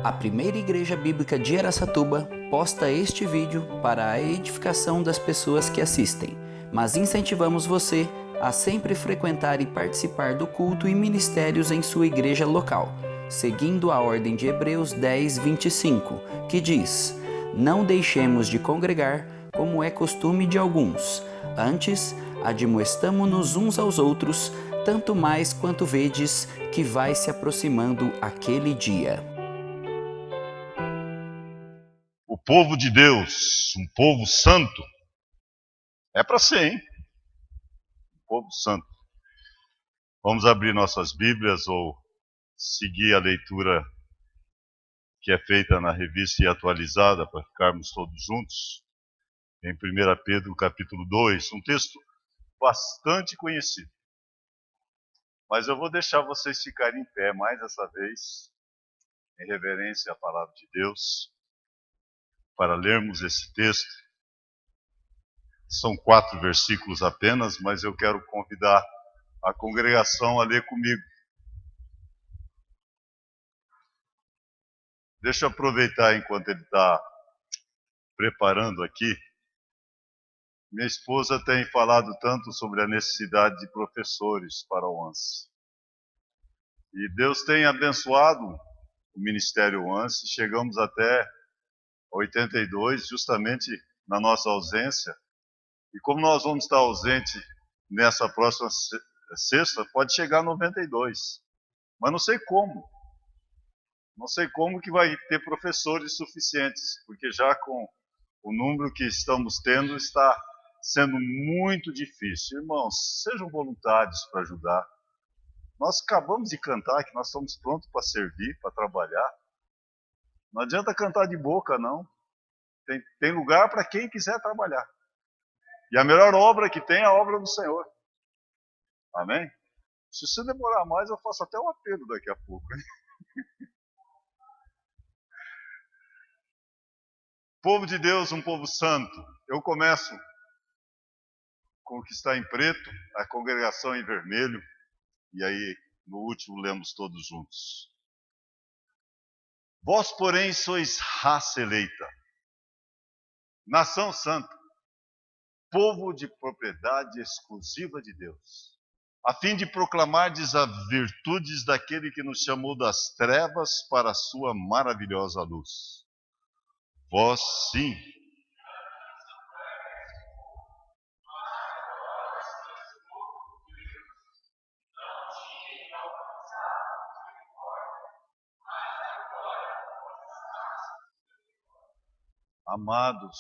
A primeira igreja bíblica de Araçatuba posta este vídeo para a edificação das pessoas que assistem, mas incentivamos você a sempre frequentar e participar do culto e ministérios em sua igreja local, seguindo a ordem de Hebreus 10:25, que diz: "Não deixemos de congregar, como é costume de alguns. Antes, admoestamo-nos uns aos outros, tanto mais quanto vedes que vai se aproximando aquele dia." O povo de Deus, um povo santo, é para ser, hein? Um povo santo. Vamos abrir nossas Bíblias ou seguir a leitura que é feita na revista e atualizada para ficarmos todos juntos. Em 1 Pedro capítulo 2, um texto bastante conhecido. Mas eu vou deixar vocês ficarem em pé mais essa vez, em reverência à palavra de Deus, para lermos esse texto. São 4 versículos apenas, mas eu quero convidar a congregação a ler comigo. Deixa eu aproveitar enquanto ele está preparando aqui. Minha esposa tem falado tanto sobre a necessidade de professores para o ANSE. E Deus tem abençoado o Ministério ANSE. Chegamos até 82, justamente na nossa ausência. E como nós vamos estar ausente nessa próxima sexta, pode chegar a 92. Mas não sei como. Não sei como que vai ter professores suficientes, porque já com o número que estamos tendo está sendo muito difícil. Irmãos, sejam voluntários para ajudar. Nós acabamos de cantar que nós estamos prontos para servir, para trabalhar. Não adianta cantar de boca, não. Tem lugar para quem quiser trabalhar. E a melhor obra que tem é a obra do Senhor. Amém? Se você demorar mais, eu faço até um apelo daqui a pouco. Hein? Povo de Deus, um povo santo. Eu começo com o que está em preto, a congregação em vermelho, e aí no último lemos todos juntos. Vós, porém, sois raça eleita, nação santa, povo de propriedade exclusiva de Deus, a fim de proclamardes as virtudes daquele que nos chamou das trevas para a sua maravilhosa luz. Vós, sim, amados,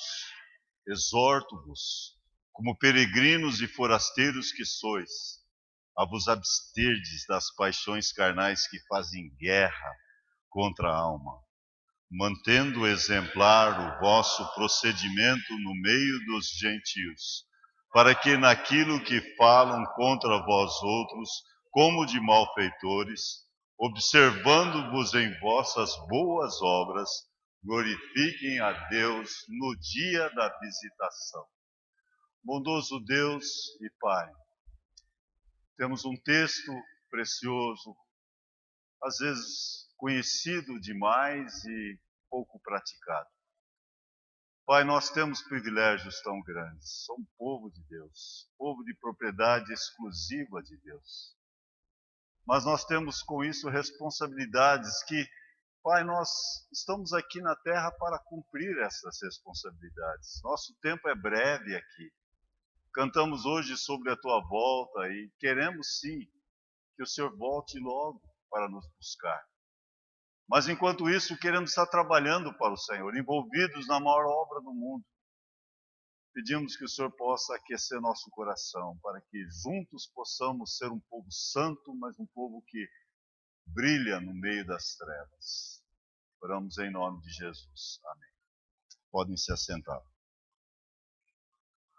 exorto-vos, como peregrinos e forasteiros que sois, a vos absterdes das paixões carnais que fazem guerra contra a alma, mantendo exemplar o vosso procedimento no meio dos gentios, para que naquilo que falam contra vós outros, como de malfeitores, observando-vos em vossas boas obras, glorifiquem a Deus no dia da visitação. Bondoso Deus e Pai, temos um texto precioso, às vezes conhecido demais e pouco praticado. Pai, nós temos privilégios tão grandes. Somos povo de Deus, povo de propriedade exclusiva de Deus. Mas nós temos com isso responsabilidades que, Pai, nós estamos aqui na terra para cumprir essas responsabilidades. Nosso tempo é breve aqui. Cantamos hoje sobre a tua volta e queremos sim que o Senhor volte logo para nos buscar. Mas enquanto isso, queremos estar trabalhando para o Senhor, envolvidos na maior obra do mundo. Pedimos que o Senhor possa aquecer nosso coração, para que juntos possamos ser um povo santo, mas um povo que brilha no meio das trevas. Oramos em nome de Jesus. Amém. Podem se assentar.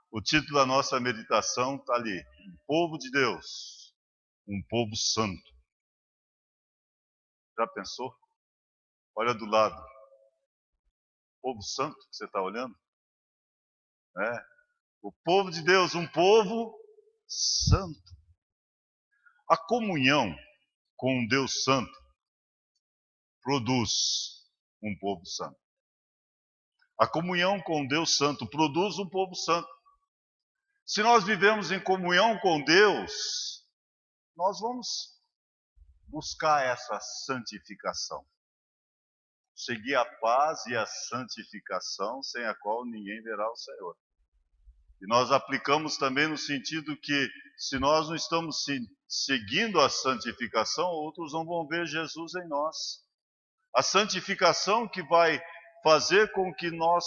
O título da nossa meditação está ali. Um povo de Deus, um povo santo. Já pensou? Olha do lado. Povo santo que você está olhando? É. O povo de Deus, um povo santo. A comunhão com um Deus santo produz um povo santo. A comunhão com Deus Santo produz um povo santo. Se nós vivemos em comunhão com Deus, nós vamos buscar essa santificação. Seguir a paz e a santificação, sem a qual ninguém verá o Senhor. E nós aplicamos também no sentido que, se nós não estamos seguindo a santificação, outros não vão ver Jesus em nós. A santificação que vai fazer com que nós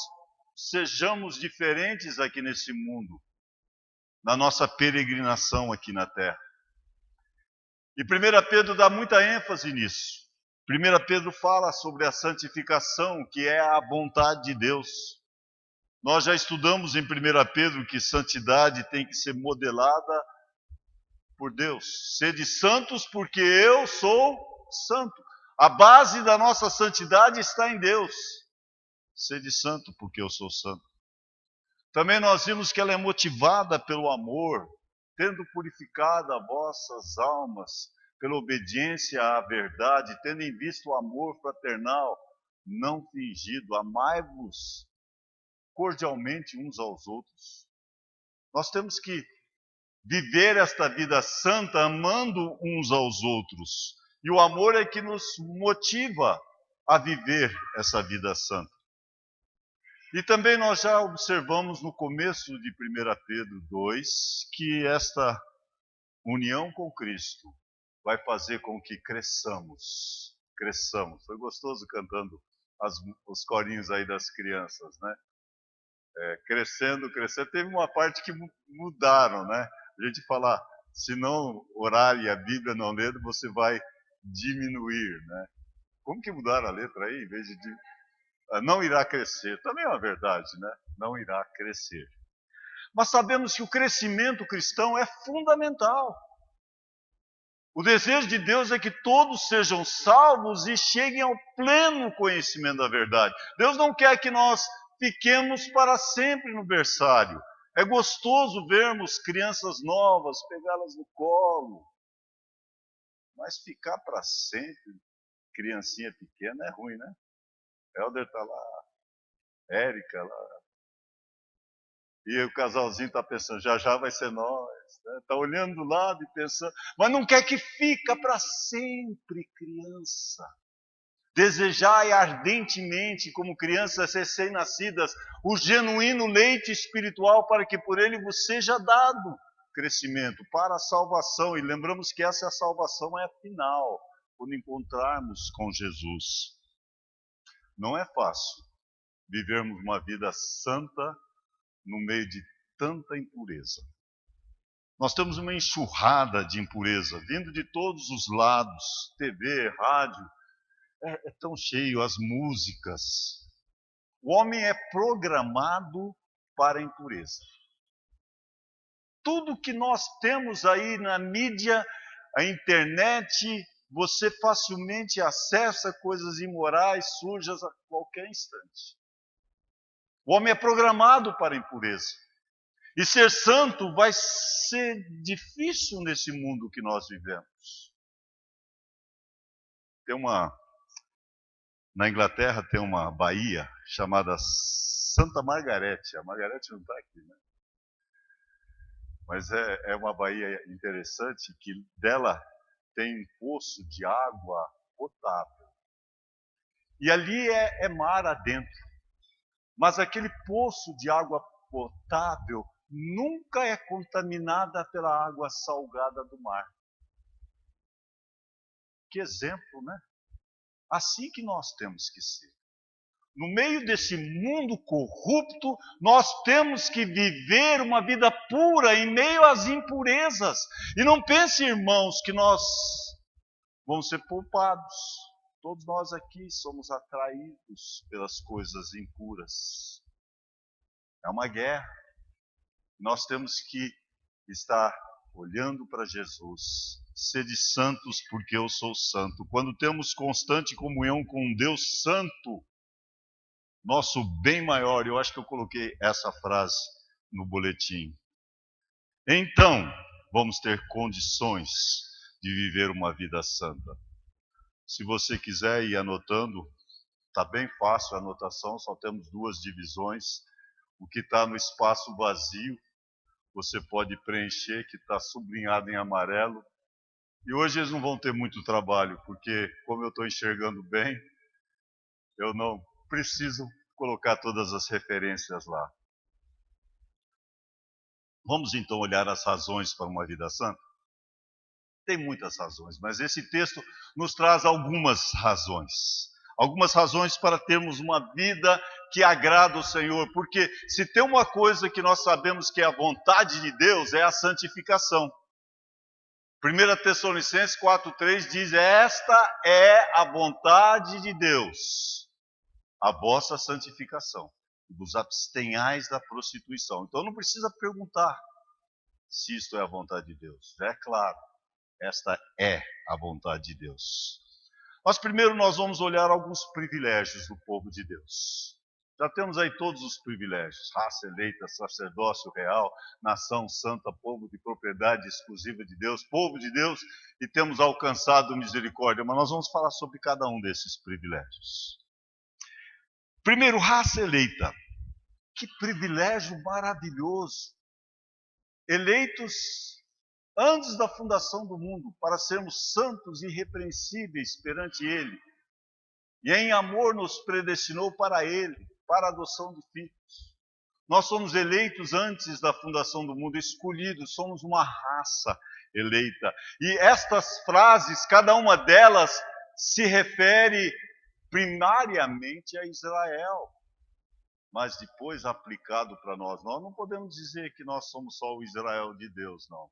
sejamos diferentes aqui nesse mundo, na nossa peregrinação aqui na terra. E 1 Pedro dá muita ênfase nisso. 1 Pedro fala sobre a santificação, que é a vontade de Deus. Nós já estudamos em 1 Pedro que santidade tem que ser modelada por Deus. Sede santos porque eu sou santo. A base da nossa santidade está em Deus. Sede santo porque eu sou santo. Também nós vimos que ela é motivada pelo amor, tendo purificado as vossas almas pela obediência à verdade, tendo em vista o amor fraternal, não fingido. Amai-vos cordialmente uns aos outros. Nós temos que viver esta vida santa amando uns aos outros. E o amor é que nos motiva a viver essa vida santa. E também nós já observamos no começo de 1 Pedro 2 que esta união com Cristo vai fazer com que cresçamos. Foi gostoso cantando os corinhos aí das crianças, né? Crescendo. Teve uma parte que mudaram, né? A gente fala, se não orar e a Bíblia não ler, você vai diminuir, né? Como que mudaram a letra aí? Em vez de não irá crescer. Também é uma verdade, né? Não irá crescer. Mas sabemos que o crescimento cristão é fundamental. O desejo de Deus é que todos sejam salvos e cheguem ao pleno conhecimento da verdade. Deus não quer que nós fiquemos para sempre no berçário. É gostoso vermos crianças novas, pegá-las no colo. Mas ficar para sempre, criancinha pequena, é ruim, né? Helder está lá, Érica lá. E o casalzinho está pensando, já vai ser nós. Está olhando do lado e pensando, mas não quer que fica para sempre, criança. Desejai ardentemente, como crianças recém-nascidas, o genuíno leite espiritual, para que por ele vos seja dado crescimento para a salvação. E lembramos que essa salvação é a final, quando encontrarmos com Jesus. Não é fácil vivermos uma vida santa no meio de tanta impureza. Nós temos uma enxurrada de impureza, vindo de todos os lados, TV, rádio, é tão cheio, as músicas. O homem é programado para a impureza. Tudo que nós temos aí na mídia, a internet, você facilmente acessa coisas imorais, sujas a qualquer instante. O homem é programado para a impureza. E ser santo vai ser difícil nesse mundo que nós vivemos. Na Inglaterra tem uma baía chamada Santa Margarete. A Margarete não está aqui, né? Mas é uma baía interessante, que dela tem um poço de água potável. E ali é mar adentro. Mas aquele poço de água potável nunca é contaminada pela água salgada do mar. Que exemplo, né? Assim que nós temos que ser. No meio desse mundo corrupto, nós temos que viver uma vida pura em meio às impurezas. E não pense, irmãos, que nós vamos ser poupados. Todos nós aqui somos atraídos pelas coisas impuras. É uma guerra. Nós temos que estar olhando para Jesus. Sede santos porque eu sou santo. Quando temos constante comunhão com um Deus santo, nosso bem maior, eu acho que eu coloquei essa frase no boletim. Então, vamos ter condições de viver uma vida santa. Se você quiser ir anotando, Está bem fácil a anotação, só temos 2 divisões. O que está no espaço vazio, você pode preencher, que está sublinhado em amarelo. E hoje eles não vão ter muito trabalho, porque como eu estou enxergando bem, eu não preciso colocar todas as referências lá. Vamos então olhar as razões para uma vida santa? Tem muitas razões, mas esse texto nos traz algumas razões. Algumas razões para termos uma vida que agrada o Senhor. Porque se tem uma coisa que nós sabemos que é a vontade de Deus, é a santificação. 1 Tessalonicenses 4,3 diz: esta é a vontade de Deus, a vossa santificação. Vos abstenhais da prostituição. Então não precisa perguntar se isto é a vontade de Deus. É claro, esta é a vontade de Deus. Mas primeiro nós vamos olhar alguns privilégios do povo de Deus. Já temos aí todos os privilégios: raça eleita, sacerdócio real, nação santa, povo de propriedade exclusiva de Deus, povo de Deus, e temos alcançado misericórdia. Mas nós vamos falar sobre cada um desses privilégios. Primeiro, raça eleita. Que privilégio maravilhoso! Eleitos antes da fundação do mundo, para sermos santos e irrepreensíveis perante Ele. E em amor nos predestinou para Ele, para a adoção de filhos. Nós somos eleitos antes da fundação do mundo, escolhidos, somos uma raça eleita. E estas frases, cada uma delas se refere primariamente a Israel, mas depois aplicado para nós. Nós não podemos dizer que nós somos só o Israel de Deus, não.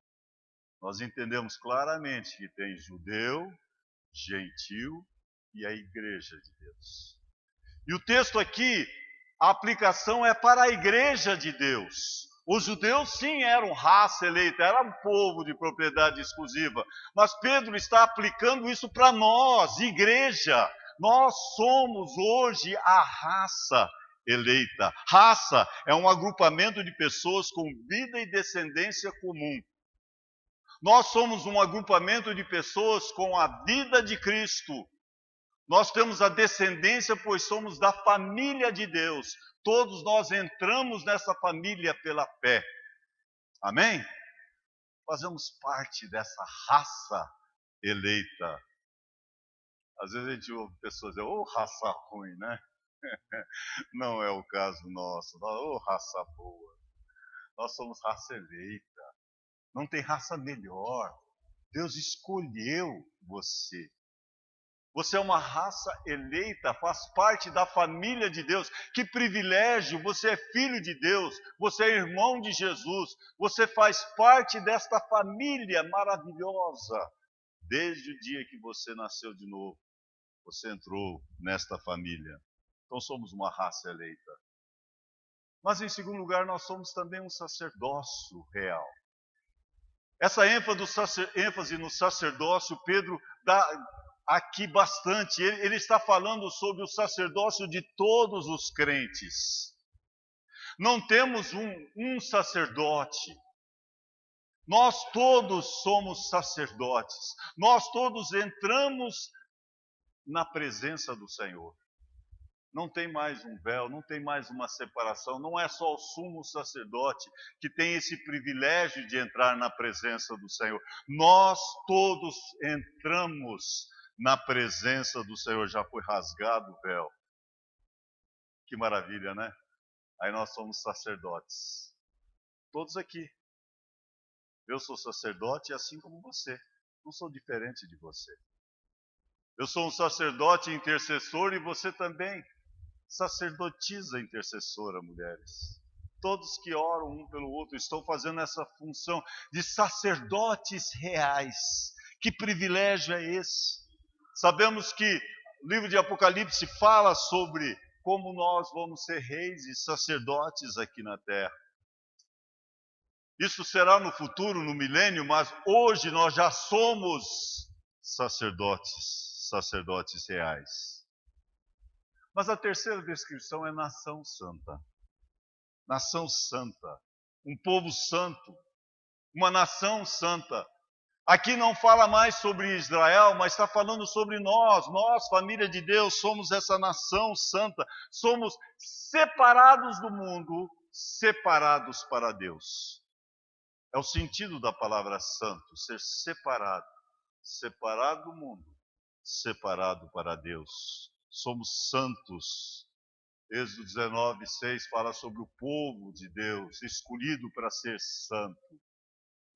Nós entendemos claramente que tem judeu, gentil e a igreja de Deus. E o texto aqui, a aplicação é para a igreja de Deus. Os judeus sim eram raça eleita, eram povo de propriedade exclusiva. Mas Pedro está aplicando isso para nós, igreja. Nós somos hoje a raça eleita. Raça é um agrupamento de pessoas com vida e descendência comum. Nós somos um agrupamento de pessoas com a vida de Cristo. Nós temos a descendência, pois somos da família de Deus. Todos nós entramos nessa família pela fé. Amém? Fazemos parte dessa raça eleita. Às vezes a gente ouve pessoas dizer: ô raça ruim, né? Não é o caso nosso. Ô raça boa. Nós somos raça eleita. Não tem raça melhor. Deus escolheu você. Você é uma raça eleita, faz parte da família de Deus. Que privilégio! Você é filho de Deus, você é irmão de Jesus, você faz parte desta família maravilhosa. Desde o dia que você nasceu de novo, você entrou nesta família. Então somos uma raça eleita. Mas em segundo lugar, nós somos também um sacerdócio real. Essa ênfase no sacerdócio, Pedro dá aqui bastante. Ele está falando sobre o sacerdócio de todos os crentes. Não temos um sacerdote. Nós todos somos sacerdotes. Nós todos entramos na presença do Senhor. Não tem mais um véu, não tem mais uma separação. Não é só o sumo sacerdote que tem esse privilégio de entrar na presença do Senhor. Nós todos entramos na presença do Senhor. Já foi rasgado o véu. Que maravilha, né? Aí nós somos sacerdotes. Todos aqui. Eu sou sacerdote assim como você. Não sou diferente de você. Eu sou um sacerdote intercessor e você também. Sacerdotisa intercessora, mulheres. Todos que oram um pelo outro estão fazendo essa função de sacerdotes reais. Que privilégio é esse? Sabemos que o livro de Apocalipse fala sobre como nós vamos ser reis e sacerdotes aqui na terra. Isso será no futuro, no milênio, mas hoje nós já somos sacerdotes reais. Mas a terceira descrição é nação santa. Nação santa. Um povo santo. Uma nação santa. Aqui não fala mais sobre Israel, mas está falando sobre nós, família de Deus, somos essa nação santa, somos separados do mundo, separados para Deus. É o sentido da palavra santo, ser separado, separado do mundo, separado para Deus. Somos santos. Êxodo 19:6 fala sobre o povo de Deus, escolhido para ser santo.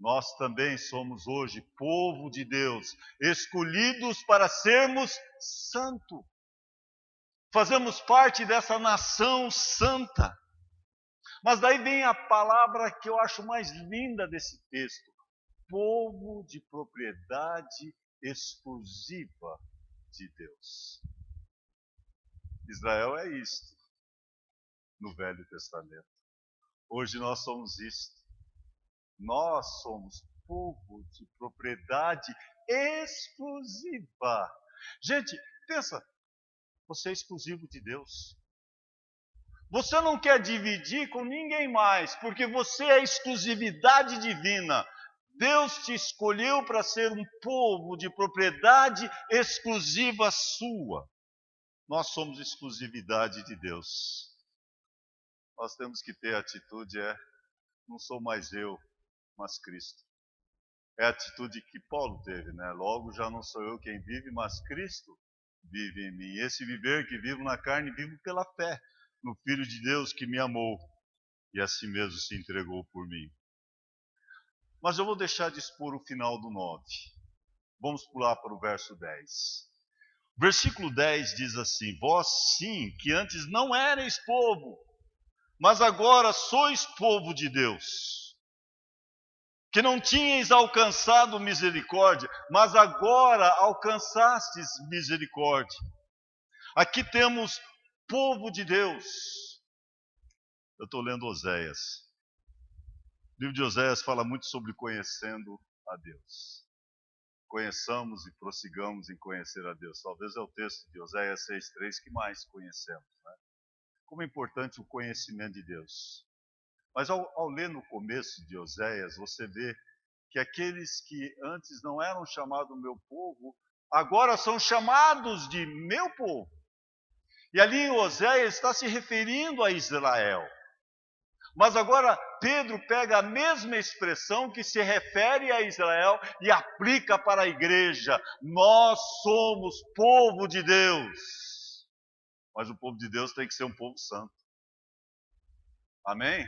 Nós também somos hoje povo de Deus, escolhidos para sermos santo. Fazemos parte dessa nação santa. Mas daí vem a palavra que eu acho mais linda desse texto: povo de propriedade exclusiva de Deus. Israel é isto no Velho Testamento. Hoje nós somos isto. Nós somos povo de propriedade exclusiva. Gente, pensa, você é exclusivo de Deus. Você não quer dividir com ninguém mais, porque você é exclusividade divina. Deus te escolheu para ser um povo de propriedade exclusiva sua. Nós somos exclusividade de Deus. Nós temos que ter a atitude, não sou mais eu, mas Cristo. É a atitude que Paulo teve, né? Logo já não sou eu quem vive, mas Cristo vive em mim. Esse viver que vivo na carne, vivo pela fé no Filho de Deus que me amou e assim mesmo se entregou por mim. Mas eu vou deixar de expor o final do 9. Vamos pular para o verso 10. Versículo 10 diz assim: vós sim, que antes não erais povo, mas agora sois povo de Deus, que não tinhais alcançado misericórdia, mas agora alcançastes misericórdia. Aqui temos povo de Deus. Eu estou lendo Oséias. O livro de Oséias fala muito sobre conhecendo a Deus. Conheçamos e prossigamos em conhecer a Deus. Talvez é o texto de Oséias 6:3 que mais conhecemos, né? Como é importante o conhecimento de Deus. Mas ao ler no começo de Oséias, você vê que aqueles que antes não eram chamados meu povo, agora são chamados de meu povo. E ali em Oséias está se referindo a Israel. Mas agora Pedro pega a mesma expressão que se refere a Israel e aplica para a igreja. Nós somos povo de Deus. Mas o povo de Deus tem que ser um povo santo. Amém?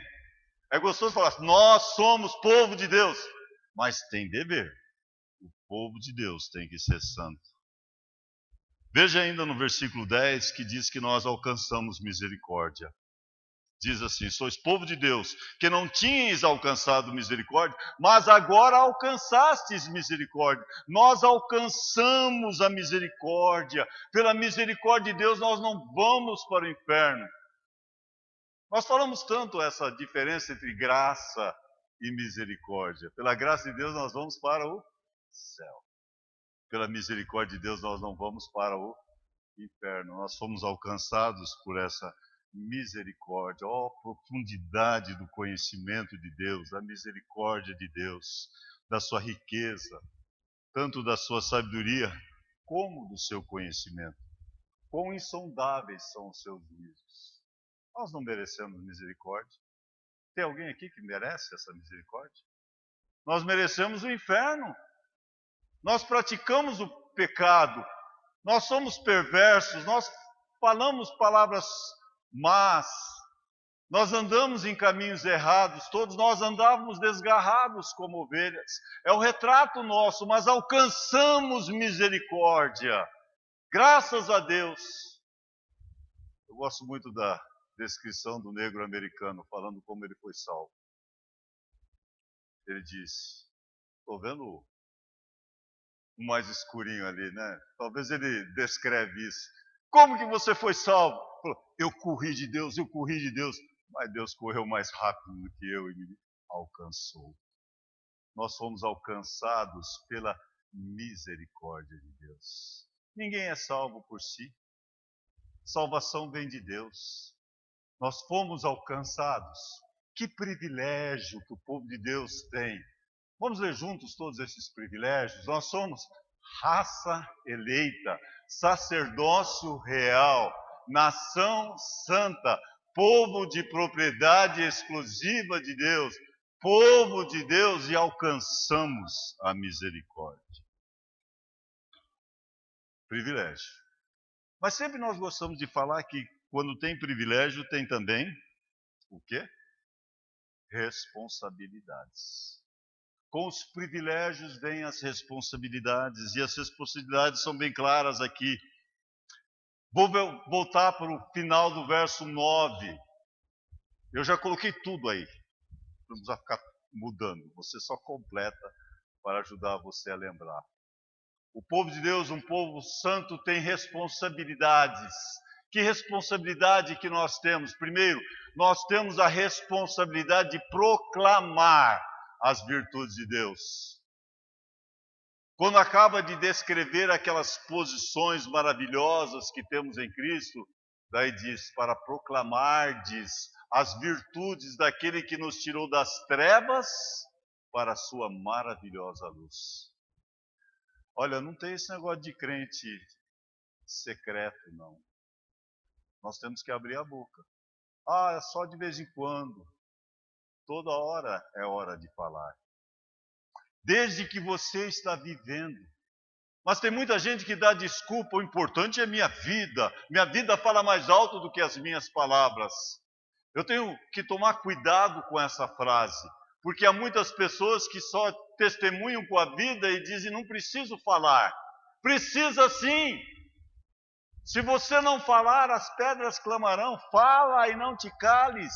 É gostoso falar assim, nós somos povo de Deus. Mas tem dever. O povo de Deus tem que ser santo. Veja ainda no versículo 10 que diz que nós alcançamos misericórdia. Diz assim: sois povo de Deus, que não tinhais alcançado misericórdia, mas agora alcançastes misericórdia. Nós alcançamos a misericórdia. Pela misericórdia de Deus nós não vamos para o inferno. Nós falamos tanto essa diferença entre graça e misericórdia. Pela graça de Deus nós vamos para o céu. Pela misericórdia de Deus nós não vamos para o inferno. Nós fomos alcançados por essa misericórdia. Ó, profundidade do conhecimento de Deus, da misericórdia de Deus, da sua riqueza, tanto da sua sabedoria como do seu conhecimento. Quão insondáveis são os seus juízos. Nós não merecemos misericórdia. Tem alguém aqui que merece essa misericórdia? Nós merecemos o inferno. Nós praticamos o pecado. Nós somos perversos. Nós falamos palavras más. Nós andamos em caminhos errados. Todos nós andávamos desgarrados como ovelhas. É o retrato nosso, mas alcançamos misericórdia. Graças a Deus. Eu gosto muito da descrição do negro americano, falando como ele foi salvo. Ele disse, estou vendo o mais escurinho ali, né? Talvez ele descreve isso. Como que você foi salvo? Eu corri de Deus, mas Deus correu mais rápido do que eu e me alcançou. Nós fomos alcançados pela misericórdia de Deus. Ninguém é salvo por si. Salvação vem de Deus. Nós fomos alcançados. Que privilégio que o povo de Deus tem Vamos ler juntos todos esses privilégios? Nós somos raça eleita, sacerdócio real, nação santa, povo de propriedade exclusiva de Deus, povo de Deus, e alcançamos a misericórdia. Privilégio. Mas sempre nós gostamos de falar que quando tem privilégio, tem também o quê? Responsabilidades. Com os privilégios vêm as responsabilidades, e as responsabilidades são bem claras aqui. Vou voltar para o final do verso 9. Eu já coloquei tudo aí, não precisa ficar mudando, você só completa para ajudar você a lembrar. O povo de Deus, um povo santo, tem responsabilidades. Que responsabilidade que nós temos? Primeiro, nós temos a responsabilidade de proclamar as virtudes de Deus. Quando acaba de descrever aquelas posições maravilhosas que temos em Cristo, daí diz, para proclamardes as virtudes daquele que nos tirou das trevas para a sua maravilhosa luz. Olha, não tem esse negócio de crente secreto, não. Nós temos que abrir a boca. É só de vez em quando. Toda hora é hora de falar. Desde que você está vivendo. Mas tem muita gente que dá desculpa, o importante é minha vida. Minha vida fala mais alto do que as minhas palavras. Eu tenho que tomar cuidado com essa frase, porque há muitas pessoas que só testemunham com a vida e dizem, não preciso falar. Precisa sim. Se você não falar, as pedras clamarão. Fala e não te cales.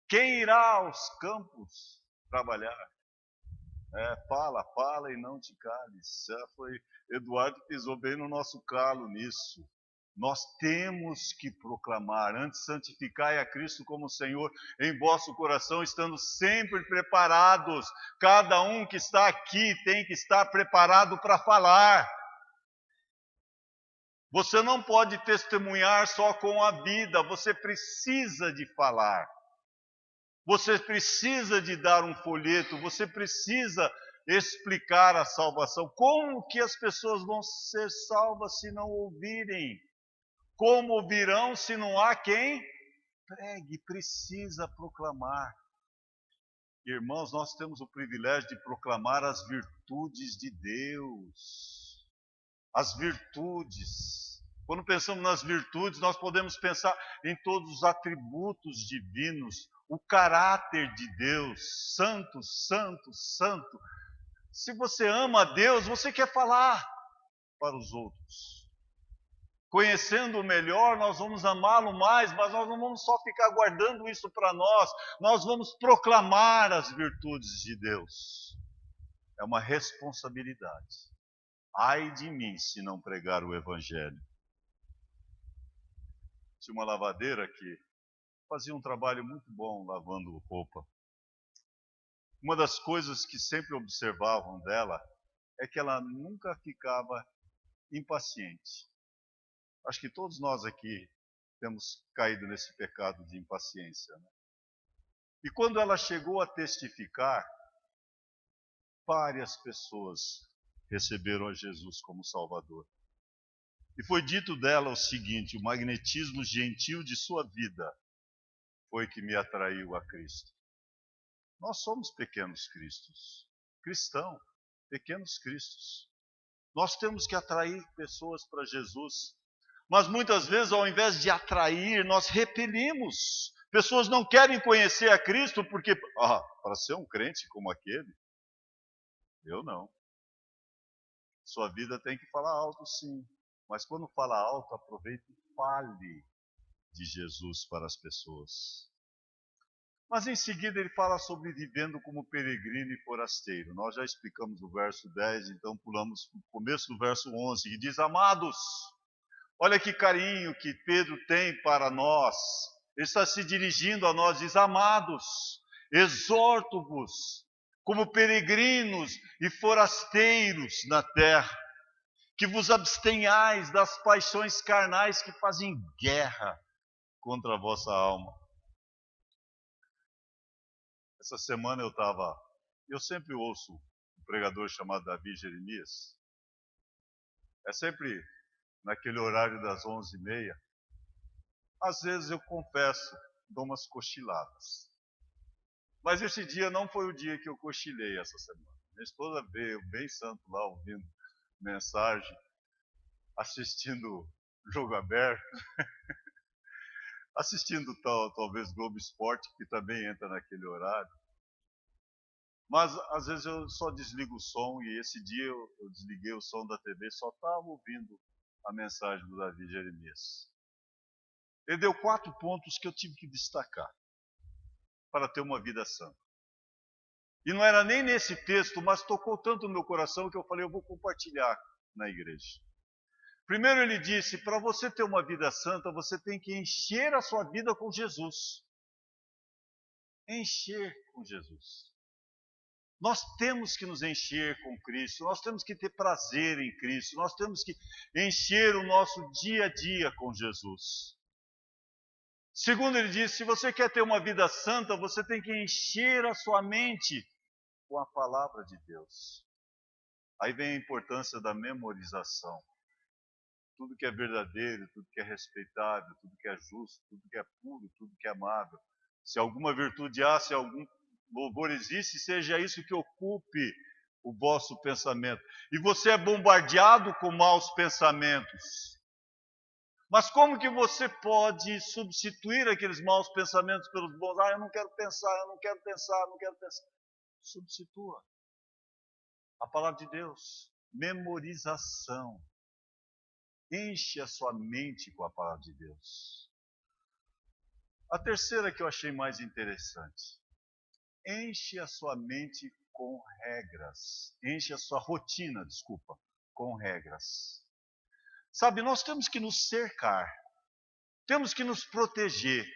Quem irá aos campos trabalhar? Fala e não te cales. Eduardo pisou bem no nosso calo nisso. Nós temos que proclamar, antes santificai a Cristo como Senhor em vosso coração, estando sempre preparados. Cada um que está aqui tem que estar preparado para falar. Você não pode testemunhar só com a vida, você precisa de falar. Você precisa de dar um folheto, você precisa explicar a salvação. Como que as pessoas vão ser salvas se não ouvirem? Como ouvirão se não há quem pregue? Precisa proclamar. Irmãos, nós temos o privilégio de proclamar as virtudes de Deus. As virtudes. Quando pensamos nas virtudes, nós podemos pensar em todos os atributos divinos, o caráter de Deus, santo, santo, santo. Se você ama a Deus, você quer falar para os outros. Conhecendo-o melhor, nós vamos amá-lo mais, mas nós não vamos só ficar guardando isso para nós vamos proclamar as virtudes de Deus. É uma responsabilidade. Ai de mim se não pregar o Evangelho. Tinha uma lavadeira que fazia um trabalho muito bom lavando roupa. Uma das coisas que sempre observavam dela é que ela nunca ficava impaciente. Acho que todos nós aqui temos caído nesse pecado de impaciência, né? E quando ela chegou a testificar, várias pessoas receberam a Jesus como Salvador. E foi dito dela o seguinte: o magnetismo gentil de sua vida foi que me atraiu a Cristo. Nós somos pequenos cristos, pequenos cristos. Nós temos que atrair pessoas para Jesus. Mas muitas vezes, ao invés de atrair, nós repelimos. Pessoas não querem conhecer a Cristo porque, para ser um crente como aquele, eu não. Sua vida tem que falar alto, sim. Mas quando fala alto, aproveite e fale de Jesus para as pessoas. Mas em seguida ele fala sobre vivendo como peregrino e forasteiro. Nós já explicamos o verso 10, então pulamos para o começo do verso 11, que diz: amados, olha que carinho que Pedro tem para nós. Ele está se dirigindo a nós, diz: amados, exorto-vos como peregrinos e forasteiros na terra, que vos abstenhais das paixões carnais que fazem guerra contra a vossa alma. Essa semana eu estava Eu sempre ouço um pregador chamado Davi Jeremias. É sempre naquele horário das 11h30. Às vezes eu confesso, dou umas cochiladas. Mas esse dia não foi o dia que eu cochilei essa semana. Minha esposa veio bem santo lá, ouvindo mensagem, assistindo jogo aberto, assistindo talvez Globo Esporte, que também entra naquele horário. Mas às vezes eu só desligo o som, e esse dia eu desliguei o som da TV, só estava ouvindo a mensagem do Davi Jeremias. Ele deu 4 pontos que eu tive que destacar para ter uma vida santa. E não era nem nesse texto, mas tocou tanto no meu coração que eu falei, eu vou compartilhar na igreja. Primeiro ele disse, para você ter uma vida santa, você tem que encher a sua vida com Jesus. Encher com Jesus. Nós temos que nos encher com Cristo, nós temos que ter prazer em Cristo, nós temos que encher o nosso dia a dia com Jesus. Segundo ele disse, se você quer ter uma vida santa, você tem que encher a sua mente com a palavra de Deus. Aí vem a importância da memorização. Tudo que é verdadeiro, tudo que é respeitável, tudo que é justo, tudo que é puro, tudo que é amável. Se alguma virtude há, se algum louvor existe, seja isso que ocupe o vosso pensamento. E você é bombardeado com maus pensamentos. Mas como que você pode substituir aqueles maus pensamentos pelos bons? Eu não quero pensar, eu não quero pensar, eu não quero pensar. Substitua. A palavra de Deus. Memorização. Enche a sua mente com a palavra de Deus. A terceira que eu achei mais interessante. Enche a sua mente com regras. Enche a sua rotina, com regras. Sabe, nós temos que nos cercar. Temos que nos proteger.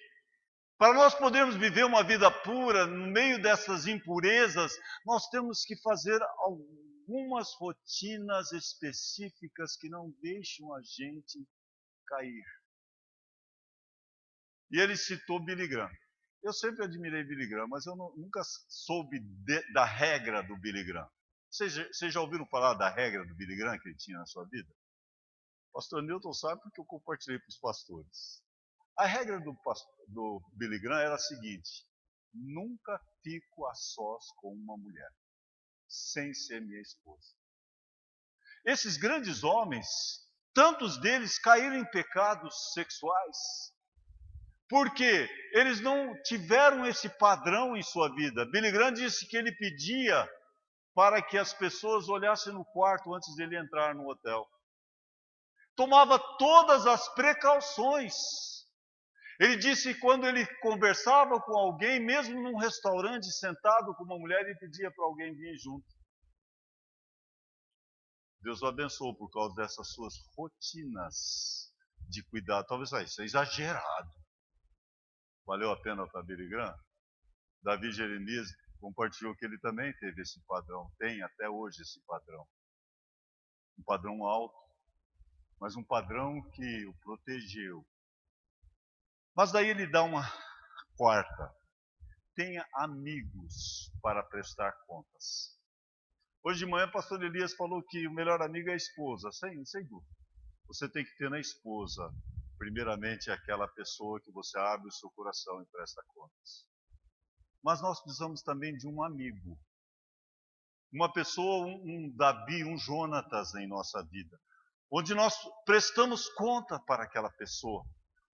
Para nós podermos viver uma vida pura, no meio dessas impurezas, nós temos que fazer algumas rotinas específicas que não deixam a gente cair. E ele citou Billy Graham. Eu sempre admirei Billy Graham, mas eu nunca soube da regra do Billy Graham. Vocês já ouviram falar da regra do Billy Graham que ele tinha na sua vida? O pastor Newton sabe porque eu compartilhei para os pastores. A regra do Billy Graham era a seguinte: nunca fico a sós com uma mulher, sem ser minha esposa. Esses grandes homens, tantos deles caíram em pecados sexuais, porque eles não tiveram esse padrão em sua vida. Billy Graham disse que ele pedia para que as pessoas olhassem no quarto antes dele entrar no hotel. Tomava todas as precauções. Ele disse que quando ele conversava com alguém, mesmo num restaurante sentado com uma mulher, ele pedia para alguém vir junto. Deus o abençoou por causa dessas suas rotinas de cuidado. Talvez isso é exagerado. Valeu a pena para Billy Graham? Davi Jeremias compartilhou que ele também teve esse padrão, tem até hoje esse padrão. Um padrão alto, mas um padrão que o protegeu. Mas daí ele dá uma quarta. Tenha amigos para prestar contas. Hoje de manhã o pastor Elias falou que o melhor amigo é a esposa, sem dúvida. Você tem que ter na esposa, primeiramente, aquela pessoa que você abre o seu coração e presta contas. Mas nós precisamos também de um amigo. Uma pessoa, um Davi, um Jonatas em nossa vida. Onde nós prestamos conta para aquela pessoa.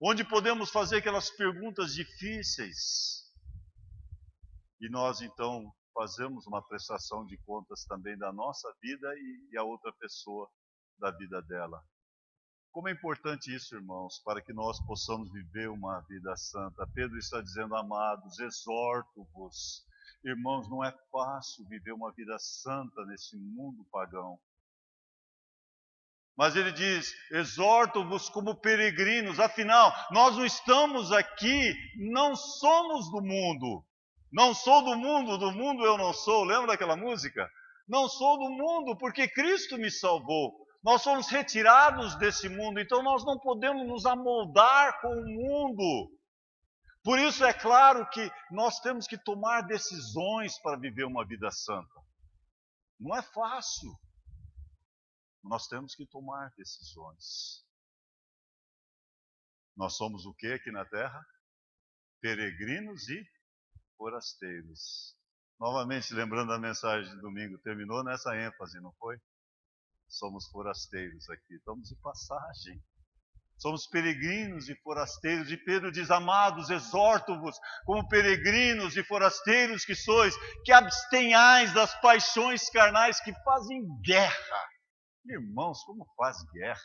Onde podemos fazer aquelas perguntas difíceis. E nós, então, fazemos uma prestação de contas também da nossa vida e a outra pessoa da vida dela. Como é importante isso, irmãos, para que nós possamos viver uma vida santa. Pedro está dizendo, amados, exorto-vos. Irmãos, não é fácil viver uma vida santa nesse mundo pagão. Mas ele diz, exorto-vos como peregrinos. Afinal, nós não estamos aqui, não somos do mundo. Não sou do mundo eu não sou. Lembra daquela música? Não sou do mundo porque Cristo me salvou. Nós somos retirados desse mundo, então nós não podemos nos amoldar com o mundo. Por isso é claro que nós temos que tomar decisões para viver uma vida santa. Não é fácil. Nós temos que tomar decisões. Nós somos o que aqui na terra? Peregrinos e forasteiros. Novamente, lembrando a mensagem de domingo, terminou nessa ênfase, não foi? Somos forasteiros aqui, estamos de passagem. Somos peregrinos e forasteiros. E Pedro diz: amados, exorto-vos, como peregrinos e forasteiros que sois, que abstenhais das paixões carnais que fazem guerra. Irmãos, como faz guerra?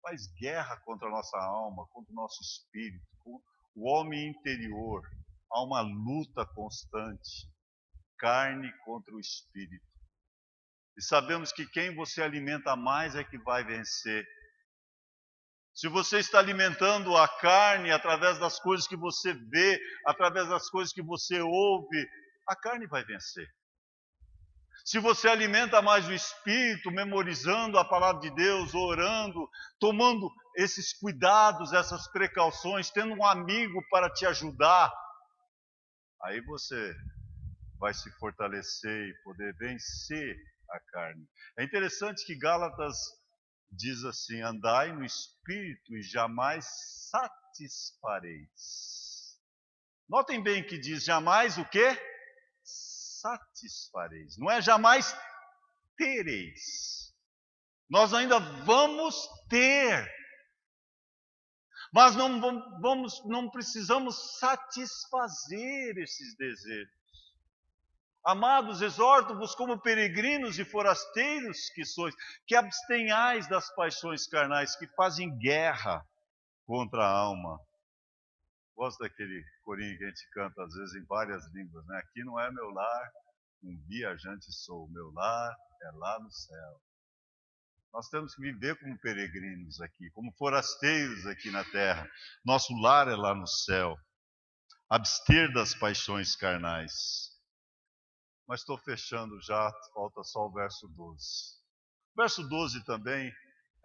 Faz guerra contra a nossa alma, contra o nosso espírito, o homem interior. Há uma luta constante, carne contra o espírito. E sabemos que quem você alimenta mais é que vai vencer. Se você está alimentando a carne através das coisas que você vê, através das coisas que você ouve, a carne vai vencer. Se você alimenta mais o espírito, memorizando a palavra de Deus, orando, tomando esses cuidados, essas precauções, tendo um amigo para te ajudar, aí você vai se fortalecer e poder vencer a carne. É interessante que Gálatas diz assim: andai no espírito e jamais satisfareis. Notem bem que diz jamais o quê? Satisfareis. Não é jamais tereis. Nós ainda vamos ter. Mas não precisamos satisfazer esses desejos. Amados, exorto-vos como peregrinos e forasteiros que sois, que abstenhais das paixões carnais que fazem guerra contra a alma. Gosto daquele corinho que a gente canta às vezes em várias línguas, né? Aqui não é meu lar, um viajante sou, meu lar é lá no céu. Nós temos que viver como peregrinos aqui, como forasteiros aqui na terra. Nosso lar é lá no céu. Abster das paixões carnais. Mas estou fechando já, falta só o verso 12. O verso 12 também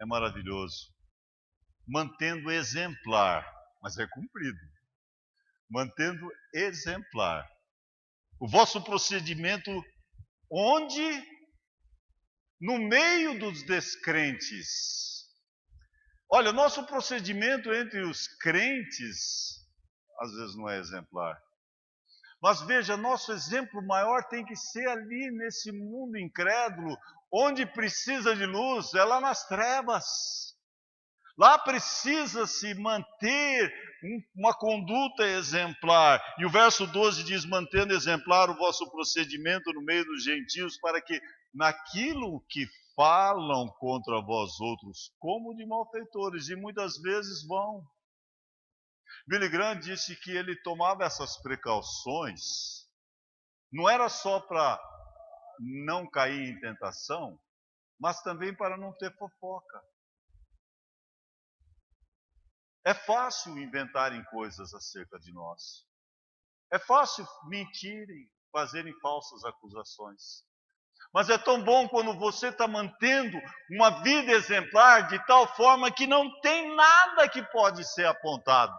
é maravilhoso. Mantendo exemplar, mas é cumprido. Mantendo exemplar o vosso procedimento onde? No meio dos descrentes. Olha, nosso procedimento entre os crentes, às vezes não é exemplar. Mas veja, nosso exemplo maior tem que ser ali nesse mundo incrédulo, onde precisa de luz, é lá nas trevas. Lá precisa se manter uma conduta exemplar. E o verso 12 diz: mantendo exemplar o vosso procedimento no meio dos gentios, para que naquilo que falam contra vós outros, como de malfeitores, e muitas vezes vão. Billy Graham disse que ele tomava essas precauções, não era só para não cair em tentação, mas também para não ter fofoca. É fácil inventarem coisas acerca de nós. É fácil mentirem, fazerem falsas acusações. Mas é tão bom quando você está mantendo uma vida exemplar de tal forma que não tem nada que pode ser apontado.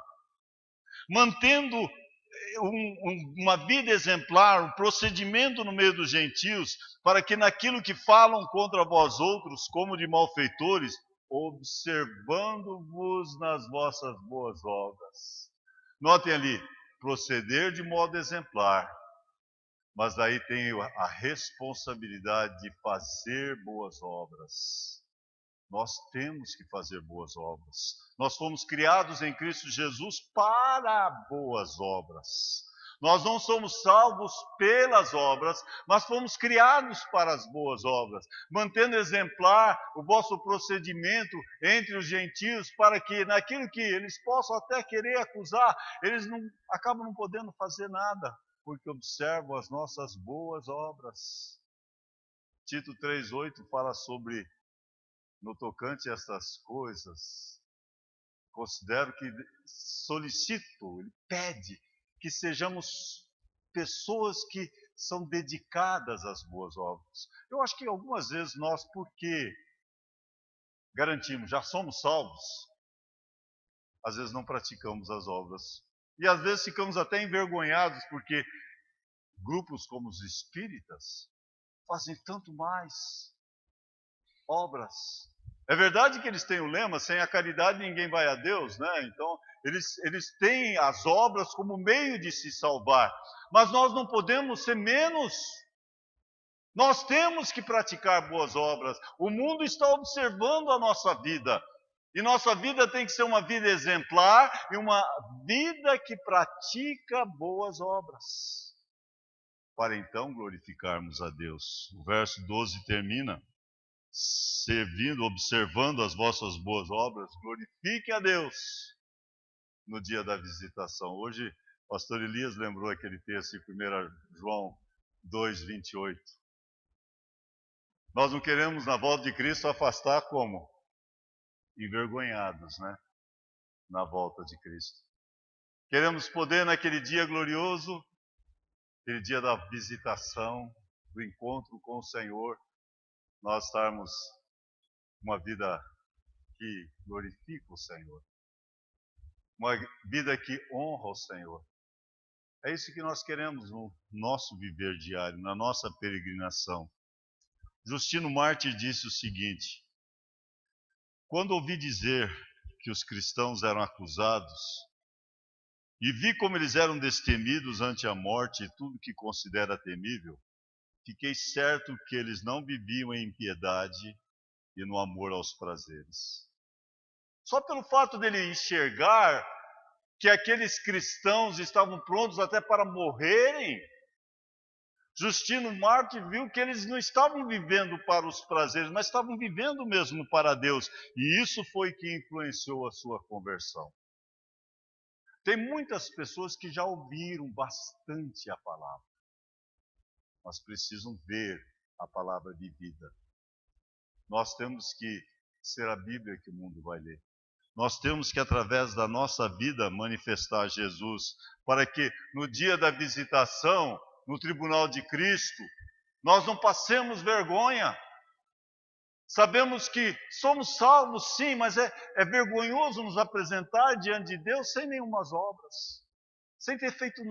Mantendo uma vida exemplar, um procedimento no meio dos gentios, para que naquilo que falam contra vós outros, como de malfeitores, observando-vos nas vossas boas obras. Notem ali, proceder de modo exemplar, mas daí tem a responsabilidade de fazer boas obras. Nós temos que fazer boas obras. Nós fomos criados em Cristo Jesus para boas obras. Nós não somos salvos pelas obras, mas fomos criados para as boas obras, mantendo exemplar o vosso procedimento entre os gentios, para que naquilo que eles possam até querer acusar, eles acabam não podendo fazer nada, porque observam as nossas boas obras. Tito 3,8 fala sobre: no tocante a estas coisas, considero que solicito, ele pede que sejamos pessoas que são dedicadas às boas obras. Eu acho que algumas vezes nós, porque garantimos, já somos salvos, às vezes não praticamos as obras E às vezes ficamos até envergonhados, porque grupos como os espíritas fazem tanto mais obras. É verdade que eles têm o lema, sem a caridade ninguém vai a Deus, né? Então, eles têm as obras como meio de se salvar. Mas nós não podemos ser menos. Nós temos que praticar boas obras. O mundo está observando a nossa vida. E nossa vida tem que ser uma vida exemplar e uma vida que pratica boas obras, para então glorificarmos a Deus. O verso 12 termina: servindo, observando as vossas boas obras, glorifiquem a Deus no dia da visitação. Hoje, o pastor Elias lembrou aquele texto em 1 João 2:28. Nós não queremos, na volta de Cristo, afastar como? Envergonhados, né? Na volta de Cristo. Queremos poder, naquele dia glorioso, aquele dia da visitação, do encontro com o Senhor, nós estarmos uma vida que glorifica o Senhor, uma vida que honra o Senhor. É isso que nós queremos no nosso viver diário, na nossa peregrinação. Justino Mártir disse o seguinte: quando ouvi dizer que os cristãos eram acusados, e vi como eles eram destemidos ante a morte e tudo que considera temível, fiquei certo que eles não viviam em impiedade e no amor aos prazeres. Só pelo fato dele enxergar que aqueles cristãos estavam prontos até para morrerem, Justino Mártir viu que eles não estavam vivendo para os prazeres, mas estavam vivendo mesmo para Deus. E isso foi que influenciou a sua conversão. Tem muitas pessoas que já ouviram bastante a palavra, mas precisam ver a palavra vivida. Nós temos que ser a Bíblia que o mundo vai ler. Nós temos que, através da nossa vida, manifestar Jesus, para que no dia da visitação, no tribunal de Cristo, nós não passemos vergonha. Sabemos que somos salvos, sim, mas é vergonhoso nos apresentar diante de Deus sem nenhumas obras, sem ter feito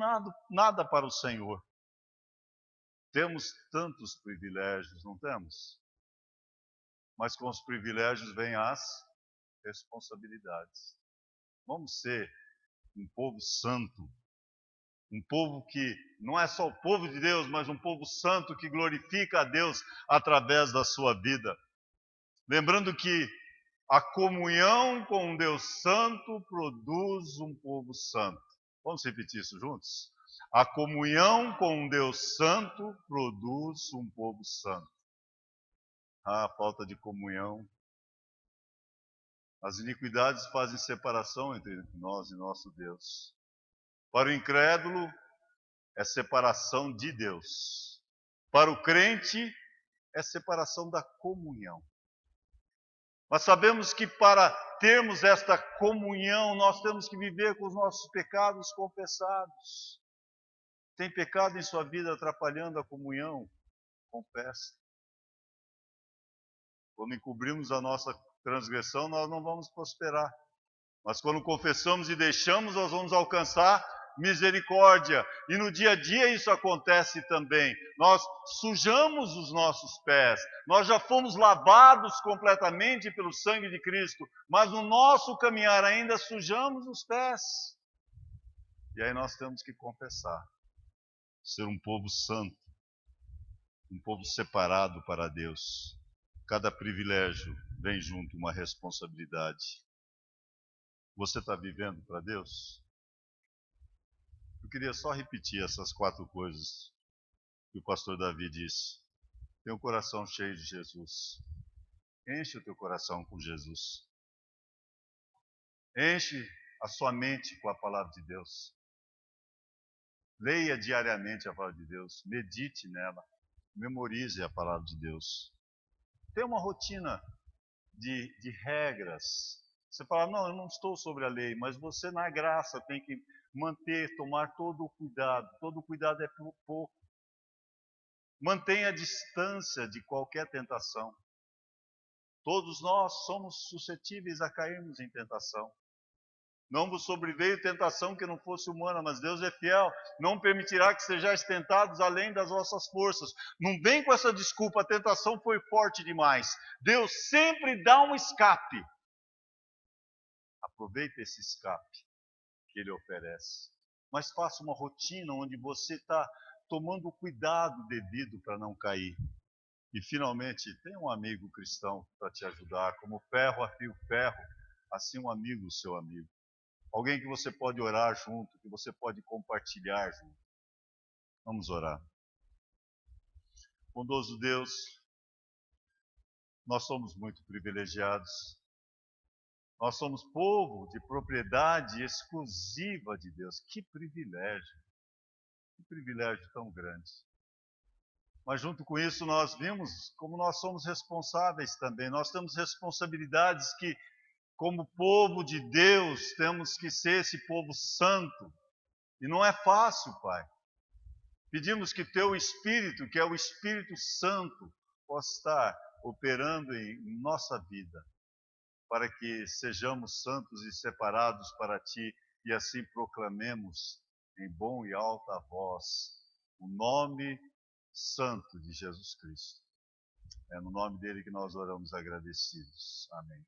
nada para o Senhor. Temos tantos privilégios, não temos? Mas com os privilégios vêm as responsabilidades. Vamos ser um povo santo, um povo que não é só o povo de Deus, mas um povo santo que glorifica a Deus através da sua vida. Lembrando que a comunhão com Deus Santo produz um povo santo. Vamos repetir isso juntos? A comunhão com Deus Santo produz um povo santo. A falta de comunhão. As iniquidades fazem separação entre nós e nosso Deus. Para o incrédulo, é separação de Deus. Para o crente, é separação da comunhão. Mas sabemos que para termos esta comunhão, nós temos que viver com os nossos pecados confessados. Tem pecado em sua vida atrapalhando a comunhão? Confesse. Quando encobrimos a nossa transgressão, nós não vamos prosperar. Mas quando confessamos e deixamos, nós vamos alcançar misericórdia. E no dia a dia isso acontece também. Nós sujamos os nossos pés. Nós já fomos lavados completamente pelo sangue de Cristo. Mas no nosso caminhar ainda sujamos os pés. E aí nós temos que confessar. Ser um povo santo. Um povo separado para Deus. Cada privilégio vem junto uma responsabilidade. Você está vivendo para Deus? Eu queria só repetir essas 4 coisas que o pastor Davi disse. Tem um coração cheio de Jesus. Enche o teu coração com Jesus. Enche a sua mente com a palavra de Deus. Leia diariamente a palavra de Deus. Medite nela. Memorize a palavra de Deus. Tenha uma rotina de regras. Você fala, não, eu não estou sobre a lei, mas você na graça tem que manter, tomar todo o cuidado. Todo o cuidado é por pouco. Mantenha a distância de qualquer tentação. Todos nós somos suscetíveis a cairmos em tentação. Não vos sobreveio tentação que não fosse humana, mas Deus é fiel, não permitirá que sejais tentados além das vossas forças. Não vem com essa desculpa, a tentação foi forte demais. Deus sempre dá um escape. Aproveite esse escape que Ele oferece. Mas faça uma rotina onde você está tomando o cuidado devido para não cair. E finalmente, tem um amigo cristão para te ajudar, como ferro afia o ferro, assim um amigo, seu amigo. Alguém que você pode orar junto, que você pode compartilhar junto. Vamos orar. Bondoso Deus, nós somos muito privilegiados. Nós somos povo de propriedade exclusiva de Deus. Que privilégio tão grande. Mas junto com isso nós vimos como nós somos responsáveis também. Nós temos responsabilidades que, como povo de Deus, temos que ser esse povo santo. E não é fácil, Pai. Pedimos que Teu Espírito, que é o Espírito Santo, possa estar operando em nossa vida, para que sejamos santos e separados para Ti, e assim proclamemos em bom e alta voz o nome santo de Jesus Cristo. É no nome dele que nós oramos agradecidos. Amém.